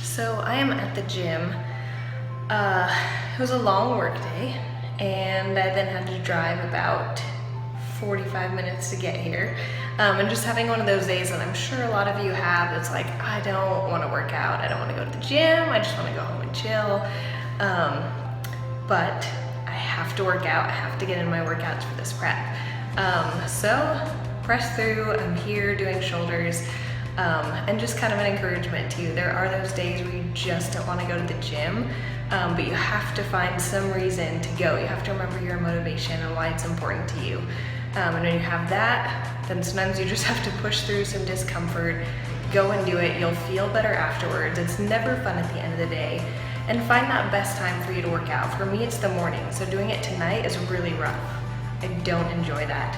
So I am at the gym. It was a long work day, and I then had to drive about 45 minutes to get here. And just having one of those days that I'm sure a lot of you have, it's like, I don't want to work out, I don't want to go to the gym, I just want to go home and chill. But I have to work out, I have to get in my workouts for this prep. So press through, I'm here doing shoulders. And just kind of an encouragement to you. There are those days where you just don't want to go to the gym, but you have to find some reason to go. You have to remember your motivation and why it's important to you. And when you have that, then sometimes you just have to push through some discomfort, go and do it. You'll feel better afterwards. It's never fun at the end of the day. And find that best time for you to work out. For me, it's the morning, so doing it tonight is really rough. I don't enjoy that,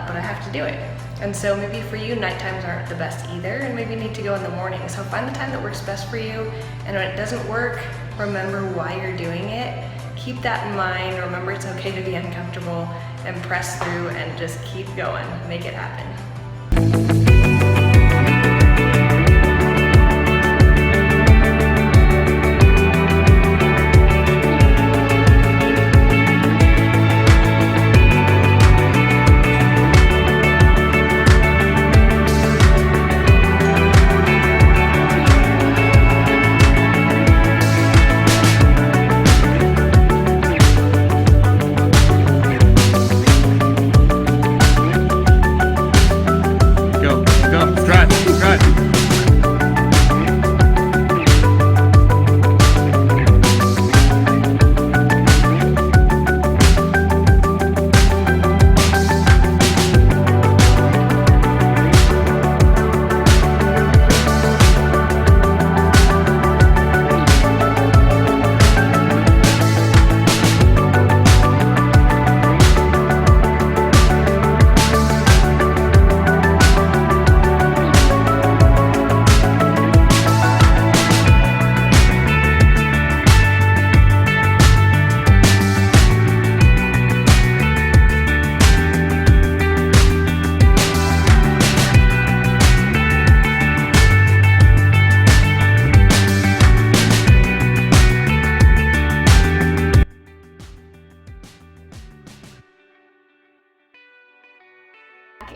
but I have to do it. And so maybe for you, night times aren't the best either, and maybe you need to go in the morning. So find the time that works best for you, and when it doesn't work, remember why you're doing it. Keep that in mind, remember it's okay to be uncomfortable, and press through and just keep going, make it happen.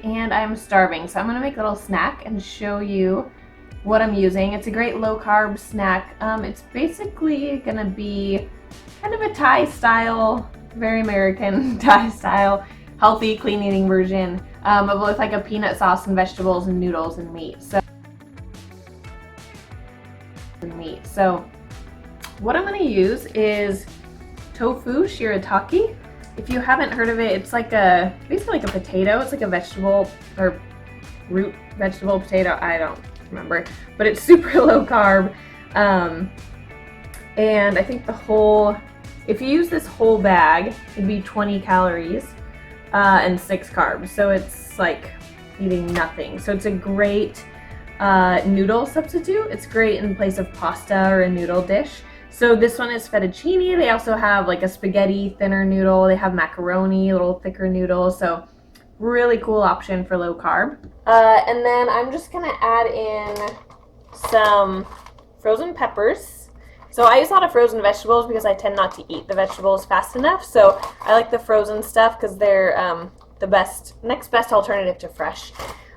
And I'm starving, so I'm gonna make a little snack and show you what I'm using. It's a great low-carb snack. It's basically gonna be kind of a Thai style, very American Thai style, healthy, clean eating version with like a peanut sauce and vegetables and noodles and meat. So what I'm gonna use is tofu shiritaki. If you haven't heard of it, it's like basically like a potato. It's like a vegetable or root vegetable potato. I don't remember, but it's super low carb. And I think if you use this whole bag, it'd be 20 calories and 6 carbs. So it's like eating nothing. So it's a great noodle substitute. It's great in place of pasta or a noodle dish. So this one is fettuccine. They also have like a spaghetti thinner noodle. They have macaroni, a little thicker noodle. So really cool option for low carb. And then I'm just gonna add in some frozen peppers. So I use a lot of frozen vegetables because I tend not to eat the vegetables fast enough. So I like the frozen stuff because they're the next best alternative to fresh.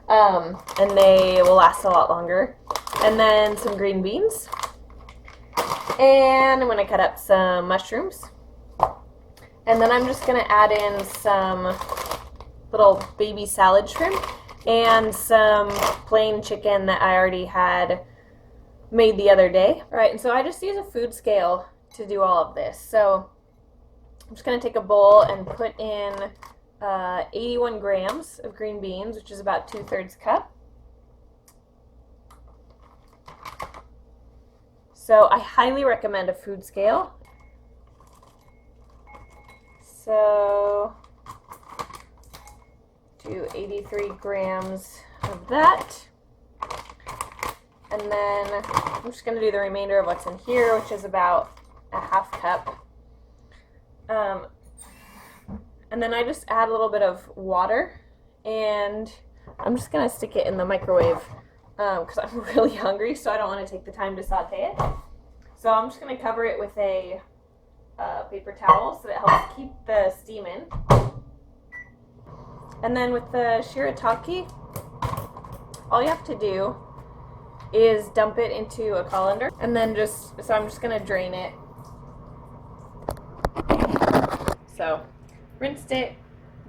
And they will last a lot longer. And then some green beans. And I'm going to cut up some mushrooms. And then I'm just going to add in some little baby salad shrimp and some plain chicken that I already had made the other day. All right, and so I just use a food scale to do all of this. So I'm just going to take a bowl and put in 81 grams of green beans, which is about 2/3 cup. So I highly recommend a food scale. So do 83 grams of that. And then I'm just going to do the remainder of what's in here, which is about a 1/2 cup. And then I just add a little bit of water and I'm just gonna stick it in the microwave because I'm really hungry, so I don't want to take the time to saute it. So I'm just gonna cover it with a paper towel so that it helps keep the steam in. And then with the shiritaki, all you have to do is dump it into a colander, and then so I'm just gonna drain it. So rinsed it,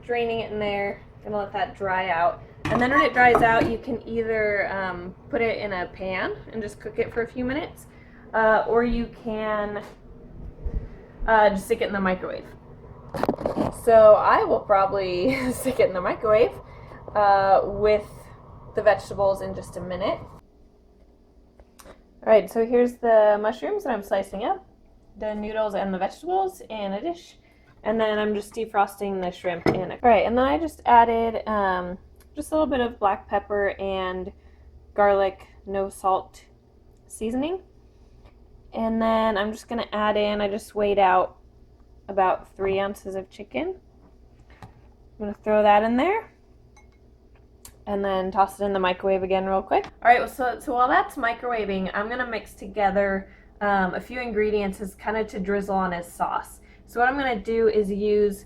draining it in there, gonna let that dry out. And then when it dries out, you can either put it in a pan and just cook it for a few minutes, or you can just stick it in the microwave. So I will probably stick it in the microwave with the vegetables in just a minute. Alright, so here's the mushrooms that I'm slicing up, the noodles and the vegetables in a dish, and then I'm just defrosting the shrimp in a... Alright, and then I just added just a little bit of black pepper and garlic, no salt seasoning. And then I'm just going to add in, I just weighed out about 3 ounces of chicken. I'm going to throw that in there and then toss it in the microwave again real quick. Alright, so while that's microwaving, I'm going to mix together a few ingredients as kind of to drizzle on as sauce. So what I'm going to do is use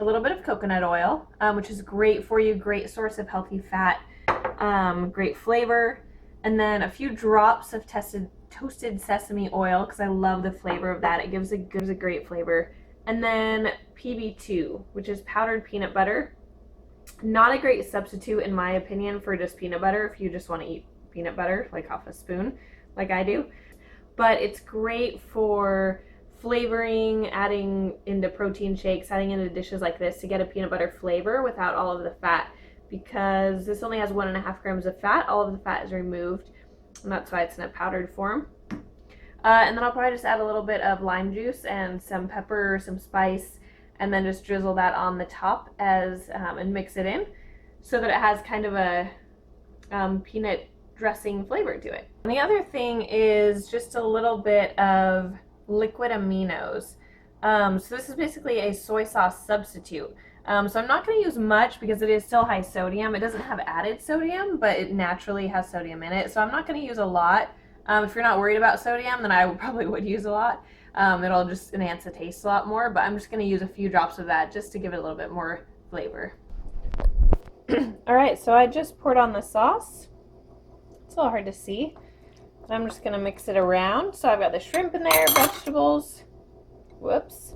a little bit of coconut oil, which is great for you, great source of healthy fat, great flavor, and then a few drops of toasted sesame oil because I love the flavor of that. It gives a great flavor. And then PB2, which is powdered peanut butter. Not a great substitute in my opinion for just peanut butter if you just want to eat peanut butter like off a spoon like I do. But it's great for flavoring, adding into protein shakes, adding into dishes like this to get a peanut butter flavor without all of the fat, because this only has 1.5 grams of fat. All of the fat is removed, and that's why it's in a powdered form. And then I'll probably just add a little bit of lime juice and some pepper, some spice, and then just drizzle that on the top and mix it in so that it has kind of a peanut dressing flavor to it. And the other thing is just a little bit of liquid aminos. So this is basically a soy sauce substitute. So I'm not going to use much because it is still high sodium. It doesn't have added sodium, but it naturally has sodium in it. So I'm not going to use a lot. If you're not worried about sodium, then I probably would use a lot. It'll just enhance the taste a lot more, but I'm just going to use a few drops of that just to give it a little bit more flavor. Alright, so I just poured on the sauce. It's a little hard to see. I'm just going to mix it around. So I've got the shrimp in there, vegetables. Whoops.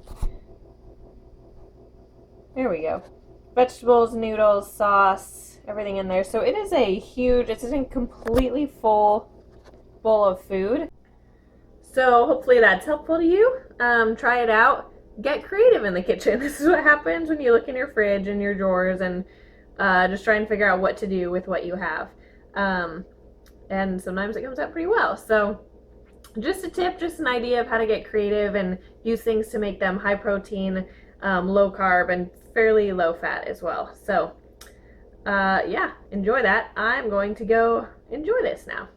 There we go. Vegetables, noodles, sauce, everything in there. So it is it's a completely full bowl of food. So hopefully that's helpful to you. Try it out. Get creative in the kitchen. This is what happens when you look in your fridge and your drawers and just try and figure out what to do with what you have. And sometimes it comes out pretty well. So just a tip, just an idea of how to get creative and use things to make them high protein, low carb, and fairly low fat as well. So yeah, enjoy that. I'm going to go enjoy this now.